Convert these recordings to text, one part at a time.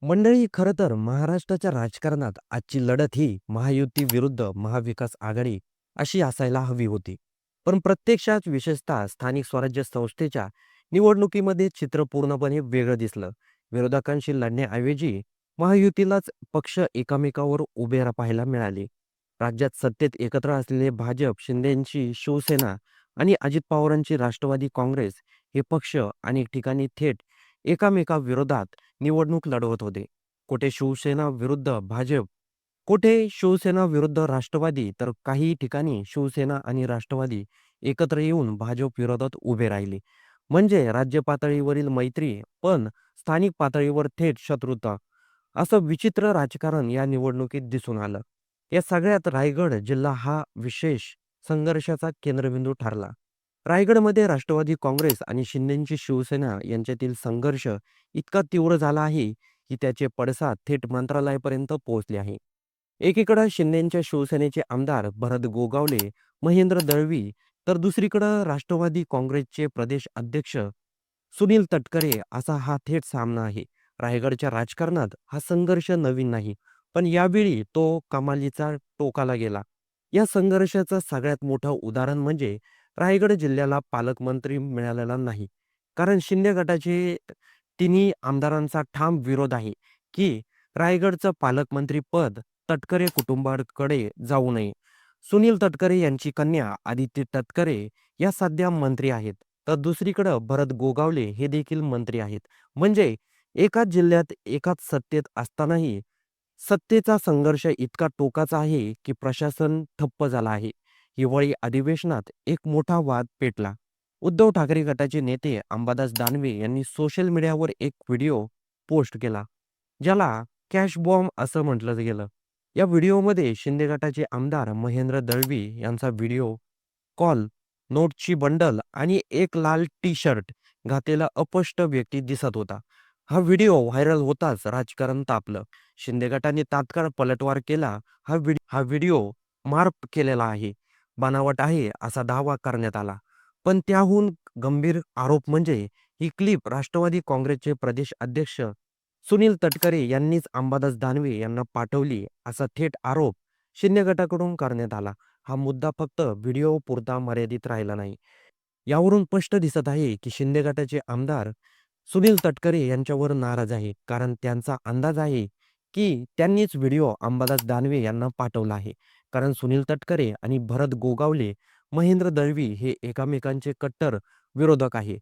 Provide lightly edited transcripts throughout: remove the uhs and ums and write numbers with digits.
मंडळी, खरं तर महाराष्ट्राच्या राजकारणात आजची लढत ही महायुती विरुद्ध महाविकास आघाडी अशी असायला हवी होती. पण प्रत्यक्षात विशेषतः स्थानिक स्वराज्य संस्थेच्या निवडणुकीमध्ये चित्र पूर्णपणे वेगळं दिसलं. विरोधकांशी लढण्याऐवजी महायुतीलाच पक्ष एकामेकावर पाहायला मिळाले. राज्यात सत्तेत एकत्र असलेले भाजप, शिंदेंची शिवसेना आणि अजित पवारांची राष्ट्रवादी काँग्रेस हे पक्ष अनेक ठिकाणी थेट एकामेकाविरोधात निवडणूक लढवत होते. कुठे शिवसेना विरुद्ध भाजप, कुठे शिवसेना विरुद्ध राष्ट्रवादी, तर काही ठिकाणी शिवसेना आणि राष्ट्रवादी एकत्र येऊन भाजप विरोधात उभे राहिले. म्हणजे राज्य पातळीवरील मैत्री, पण स्थानिक पातळीवर थेट शत्रुता. असं विचित्र राजकारण या निवडणुकीत दिसून आलं. या सगळ्यात रायगड जिल्हा हा विशेष संघर्षाचा केंद्रबिंदू ठरला. रायगडमध्ये राष्ट्रवादी काँग्रेस आणि शिंदेची शिवसेना यांच्यातील संघर्ष इतका तीव्र झाला आहे की त्याचे पडसाद थेट मंत्रालयापर्यंत पोहोचले आहे. एकीकडे शिंदेच्या शिवसेनेचे आमदार भरत गोगावले, महेंद्र दळवी, तर दुसरीकडे राष्ट्रवादी काँग्रेसचे प्रदेश अध्यक्ष सुनील तटकरे असा हा थेट सामना आहे. रायगडच्या राजकारणात हा संघर्ष नवीन नाही, पण यावेळी तो कमालीचा टोकाला गेला. या संघर्षाचं सगळ्यात मोठं उदाहरण म्हणजे रायगड जिल्ह्याला पालकमंत्री मिळालेला नाही. कारण शिंदे गटाचे तिन्ही आमदारांचा ठाम विरोध आहे की रायगडचं पालकमंत्री पद तटकरे कुटुंबाकडे जाऊ नये. सुनील तटकरे यांची कन्या आदिती तटकरे या सध्या मंत्री आहेत. तर दुसरीकडं भरत गोगावले हे देखील मंत्री आहेत. म्हणजे एकाच जिल्ह्यात एकाच सत्तेत असतानाही सत्तेचा संघर्ष इतका टोकाचा आहे की प्रशासन ठप्प झाला आहे. हिवाळी अधिवेशनात एक मोठा वाद पेटला. उद्धव ठाकरे गटाचे नेते अंबादास दानवे यांनी सोशल मीडियावर एक व्हिडिओ पोस्ट केला, ज्याला कॅश बॉम्ब असं म्हटलं गेलं. या व्हिडिओमध्ये शिंदे गटाचे आमदार महेंद्र दळवी यांचा व्हिडिओ कॉल, नोटची बंडल आणि एक लाल टी शर्ट घातलेला अपष्ट व्यक्ती दिसत होता. हा व्हिडिओ व्हायरल होताच राजकारण तापलं. शिंदे गटाने तात्काळ पलटवार केला. हा व्हिडिओ मार्प केलेला आहे, बनावट आहे असा दावा करण्यात आला. पण त्याहून गंभीर आरोप म्हणजे ही क्लिप राष्ट्रवादी काँग्रेसचे प्रदेश अध्यक्ष सुनील तटकरे यांनीच अंबादास दानवे यांना पाठवली असा थेट आरोप शिंदे गटाकडून करण्यात आला. हा मुद्दा फक्त व्हिडिओ पुरता मर्यादित राहिला नाही. यावरून स्पष्ट दिसत आहे की शिंदे गटाचे आमदार सुनील तटकरे यांच्यावर नाराज आहे. कारण त्यांचा अंदाज आहे की त्यांनीच व्हिडिओ अंबादास दानवे यांना पाठवला आहे. कारण सुनील तटकरे आणि भरत गोगावले, महेंद्र दळवी हे एकमेकांचे कट्टर विरोधक आहे.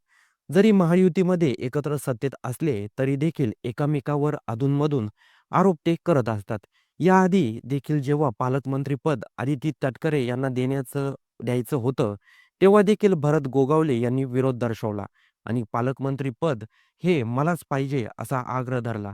जरी महायुतीमध्ये एकत्र सत्तेत असले तरी देखील एकमेकावर अधूनमधून आरोप ते करत असतात. याआधी देखील जेव्हा पालकमंत्रीपद आदिती तटकरे यांना द्यायचं होतं, तेव्हा देखील भरत गोगावले यांनी विरोध दर्शवला आणि पालकमंत्री पद हे मलाच पाहिजे असा आग्रह धरला.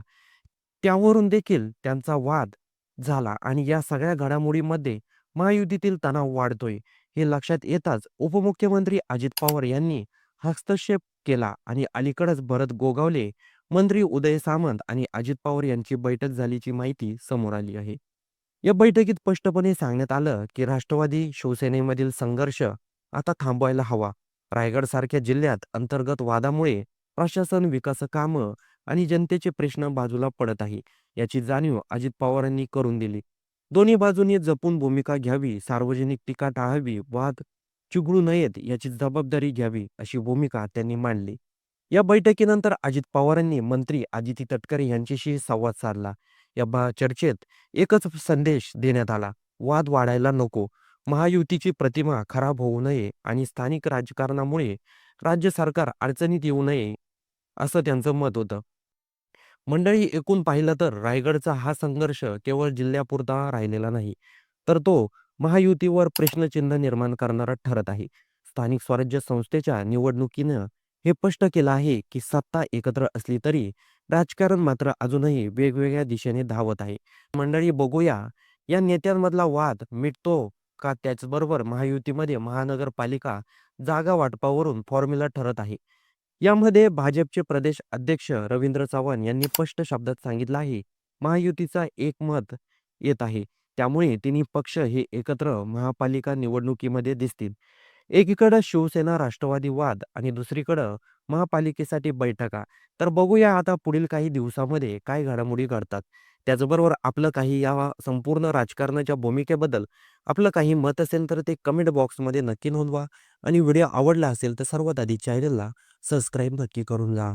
त्यावरून देखील त्यांचा वाद झाला आणि या सगळ्या घडामोडींमध्ये महायुतीतील तणाव वाढतोय हे लक्षात येताच उपमुख्यमंत्री अजित पवार यांनी हस्तक्षेप केला आणि अलीकडेच भरत गोगावले, मंत्री उदय सामंत आणि अजित पवार यांची बैठक झाल्याची माहिती समोर आली आहे. या बैठकीत स्पष्टपणे सांगण्यात आलं की राष्ट्रवादी शिवसेनेमधील संघर्ष आता थांबवायला हवा. रायगडसारख्या जिल्ह्यात अंतर्गत वादामुळे प्रशासन, विकास कामं आणि जनतेचे प्रश्न बाजूला पडत आहे, याची जाणीव अजित पवारांनी करून दिली. दोन्ही बाजूंनी जपून भूमिका घ्यावी, सार्वजनिक टीका टाळावी, वाद चिघळू नयेत याची जबाबदारी घ्यावी, अशी भूमिका त्यांनी मांडली. या बैठकीनंतर अजित पवारांनी मंत्री आदिती तटकरे यांच्याशी संवाद साधला. चर्चेत एकच संदेश देण्यात आला: वाद वाढायला नको, महायुतीची प्रतिमा खराब होऊ नये आणि स्थानिक राजकारणामुळे राज्य सरकार अडचणीत येऊ नये, असं त्यांचं मत होतं. मंडळी, एकूण पाहिलं तर रायगडचा हा संघर्ष केवळ जिल्ह्यापुरता राहिलेला नाही, तर तो महायुतीवर प्रश्नचिन्ह निर्माण करणारा ठरत आहे. स्थानिक स्वराज्य संस्थेच्या निवडणुकीनं हे स्पष्ट केलं आहे की सत्ता एकत्र असली तरी राजकारण मात्र अजूनही वेगवेगळ्या दिशेने धावत आहे. मंडळी, बघूया या नेत्यांमधला वाद मिटतो का? त्याचबरोबर महायुतीमध्ये महानगरपालिका जागा वाटपावरून फॉर्म्युला ठरत आहे. यामध्ये भाजपचे प्रदेश अध्यक्ष रवींद्र चव्हाण यांनी स्पष्ट शब्दात सांगितलं आहे, महायुतीचा एकमत येत आहे. त्यामुळे तिन्ही पक्ष हे एकत्र महापालिका निवडणुकीमध्ये दिसतील. एकीकडं शिवसेना राष्ट्रवादी वाद आणि दुसरीकडं महापालिकेसाठी बैठका. तर बघूया आता पुढील काही दिवसामध्ये काय घडामोडी घडतात. त्याचबरोबर आपलं काही या संपूर्ण राजकारणाच्या भूमिकेबद्दल आपलं काही मत असेल तर ते कमेंट बॉक्समध्ये नक्की नोंदवा आणि व्हिडिओ आवडला असेल तर सर्वात आधी चॅनलला सबस्क्राईब नक्की करून जा.